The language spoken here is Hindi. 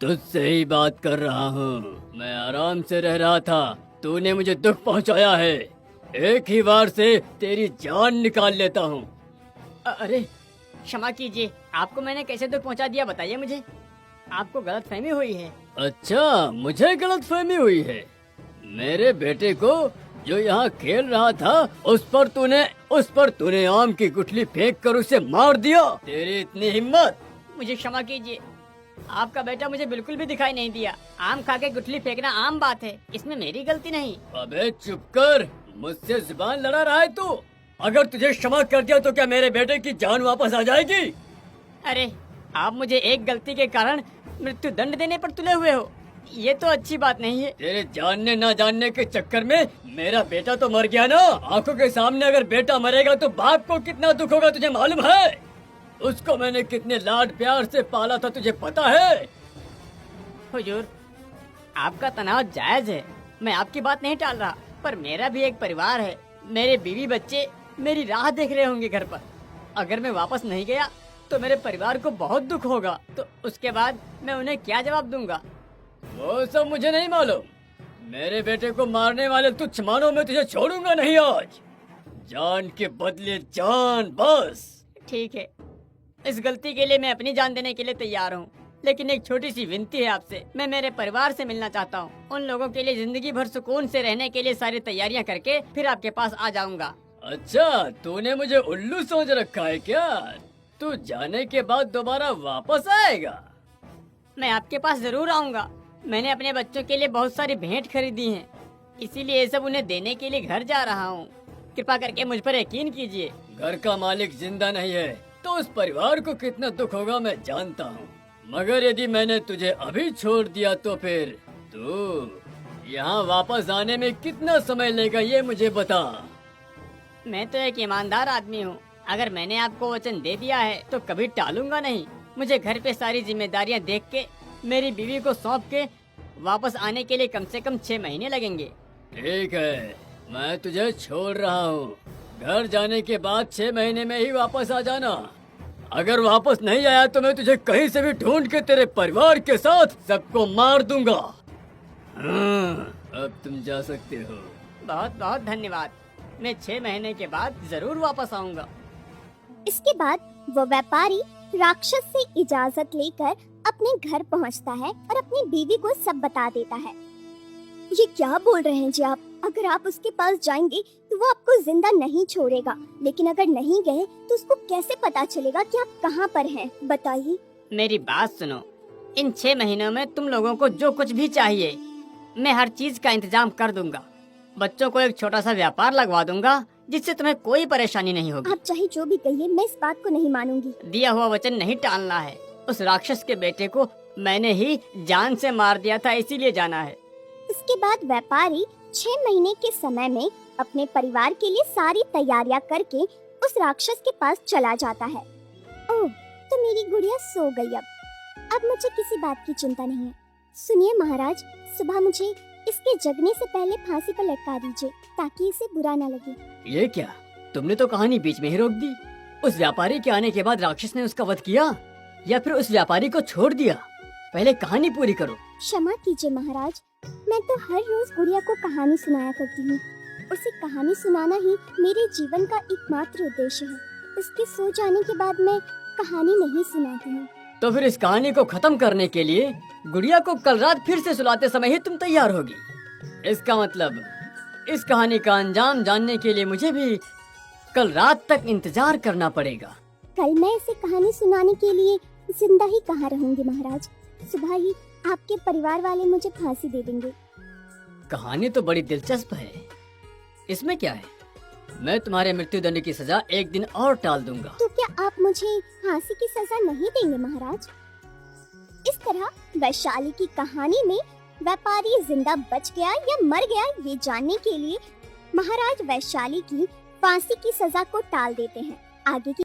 तुझसे ही बात कर रहा हूँ। मैं आराम से रह रहा था, तूने मुझे दुख पहुँचाया है। एक ही बार से तेरी जान निकाल लेता हूँ। अरे क्षमा कीजिए, आपको मैंने कैसे दुख पहुंचा दिया बताइए मुझे। आपको गलतफहमी हुई है। अच्छा, मुझे गलतफहमी हुई है। मेरे बेटे को जो यहाँ खेल रहा था उस पर तूने आम की गुठली फेंक कर उसे मार दिया। तेरी इतनी हिम्मत। मुझे क्षमा कीजिए, आपका बेटा मुझे बिल्कुल भी दिखाई नहीं दिया। आम खा के गुठली फेंकना आम बात है, इसमें मेरी गलती नहीं। अबे चुप कर, मुझसे जुबान लड़ा रहा है तू। अगर तुझे क्षमा कर दिया तो क्या मेरे बेटे की जान वापस आ जाएगी? अरे आप मुझे एक गलती के कारण मृत्यु दंड देने पर तुले हुए हो, ये तो अच्छी बात नहीं है। तेरे जानने ना जानने के चक्कर में मेरा बेटा तो मर गया ना। आंखों के सामने अगर बेटा मरेगा तो बाप को कितना दुख होगा तुझे मालूम है? उसको मैंने कितने लाड प्यार से पाला था तुझे पता है? हुजूर, आपका तनाव जायज है, मैं आपकी बात नहीं टाल रहा, पर मेरा भी एक परिवार है। मेरे बीवी बच्चे मेरी राह देख रहे होंगे घर पर। अगर मैं वापस नहीं गया तो मेरे परिवार को बहुत दुख होगा, तो उसके बाद मैं उन्हें क्या जवाब दूंगा? वो सब मुझे नहीं मालूम। मेरे बेटे को मारने वाले तुच्छ मानो मैं तुझे छोड़ूंगा नहीं आज। जान के बदले जान, बस। ठीक है, इस गलती के लिए मैं अपनी जान देने के लिए तैयार हूँ, लेकिन एक छोटी सी विनती है आपसे। मैं मेरे परिवार से मिलना चाहता हूँ। उन लोगों के लिए जिंदगी भर सुकून से रहने के लिए सारी तैयारियाँ करके फिर आपके पास आ जाऊंगा। अच्छा, तूने मुझे उल्लू समझ रखा है क्या? तू जाने के बाद दोबारा वापस आएगा? मैं आपके पास जरूर आऊंगा। मैंने अपने बच्चों के लिए बहुत सारी भेंट खरीदी हैं, इसीलिए ये सब उन्हें देने के लिए घर जा रहा हूँ। कृपा करके मुझ पर यकीन कीजिए। घर का मालिक जिंदा नहीं है तो उस परिवार को कितना दुख होगा मैं जानता हूँ, मगर यदि मैंने तुझे अभी छोड़ दिया तो फिर तू यहाँ वापस आने में कितना समय लेगा ये मुझे बता। मैं तो एक ईमानदार आदमी हूँ, अगर मैंने आपको वचन दे दिया है तो कभी टालूंगा नहीं। मुझे घर पे सारी जिम्मेदारियाँ देख के मेरी बीवी को सौंप के वापस आने के लिए कम से कम 6 महीने लगेंगे। ठीक है, मैं तुझे छोड़ रहा हूँ। घर जाने के बाद 6 महीने में ही वापस आ जाना। अगर वापस नहीं आया तो मैं तुझे कहीं से भी ढूंढ के तेरे परिवार के साथ सबको मार दूंगा। अब तुम जा सकते हो। बहुत बहुत धन्यवाद, मैं 6 महीने के बाद जरूर वापस आऊंगा। इसके बाद वो व्यापारी राक्षस से इजाजत लेकर अपने घर पहुंचता है और अपनी बीवी को सब बता देता है। ये क्या बोल रहे हैं जी आप? अगर आप उसके पास जाएंगे तो वो आपको जिंदा नहीं छोड़ेगा, लेकिन अगर नहीं गए तो उसको कैसे पता चलेगा कि आप कहाँ पर हैं? बताइए। मेरी बात सुनो, इन 6 महीनों में तुम लोगों को जो कुछ भी चाहिए मैं हर चीज का इंतजाम कर दूंगा। बच्चों को एक छोटा सा व्यापार लगवा दूंगा जिससे तुम्हें कोई परेशानी नहीं होगी। आप चाहे जो भी कहिए, मैं इस बात को नहीं मानूंगी। दिया हुआ वचन नहीं टालना है। उस राक्षस के बेटे को मैंने ही जान से मार दिया था, इसीलिए जाना है। उसके बाद व्यापारी 6 महीने के समय में अपने परिवार के लिए सारी तैयारियां करके उस राक्षस के पास चला जाता है। ओह, तो मेरी गुड़िया सो गई। अब मुझे किसी बात की चिंता नहीं है। सुनिए महाराज, सुबह मुझे इसके जगने से पहले फांसी पर लटका दीजिए ताकि इसे बुरा न लगे। ये क्या, तुमने तो कहानी बीच में ही रोक दी। उस व्यापारी के आने के बाद राक्षस ने उसका वध किया या फिर उस व्यापारी को छोड़ दिया? पहले कहानी पूरी करो। क्षमा कीजिए महाराज, मैं तो हर रोज गुड़िया को कहानी सुनाया करती हूँ। उसे कहानी सुनाना ही मेरे जीवन का एकमात्र उद्देश्य है। उसके सो जाने के बाद मैं कहानी नहीं सुनाती हूँ। तो फिर इस कहानी को खत्म करने के लिए गुड़िया को कल रात फिर से सुलाते समय ही तुम तैयार होगी। इसका मतलब इस कहानी का अंजाम जानने के लिए मुझे भी कल रात तक इंतजार करना पड़ेगा। कल मैं इसे कहानी सुनाने के लिए जिंदा ही कहाँ रहूंगी महाराज। सुबह ही आपके परिवार वाले मुझे फांसी दे देंगे। कहानी तो बड़ी दिलचस्प है, इसमें क्या है? मैं तुम्हारे मृत्युदंड की सजा एक दिन और टाल दूंगा। तो क्या आप मुझे फांसी की सजा नहीं देंगे महाराज? इस तरह वैशाली की कहानी में व्यापारी जिंदा बच गया या मर गया ये जानने के लिए महाराज वैशाली की फांसी की सजा को टाल देते हैं। आगे की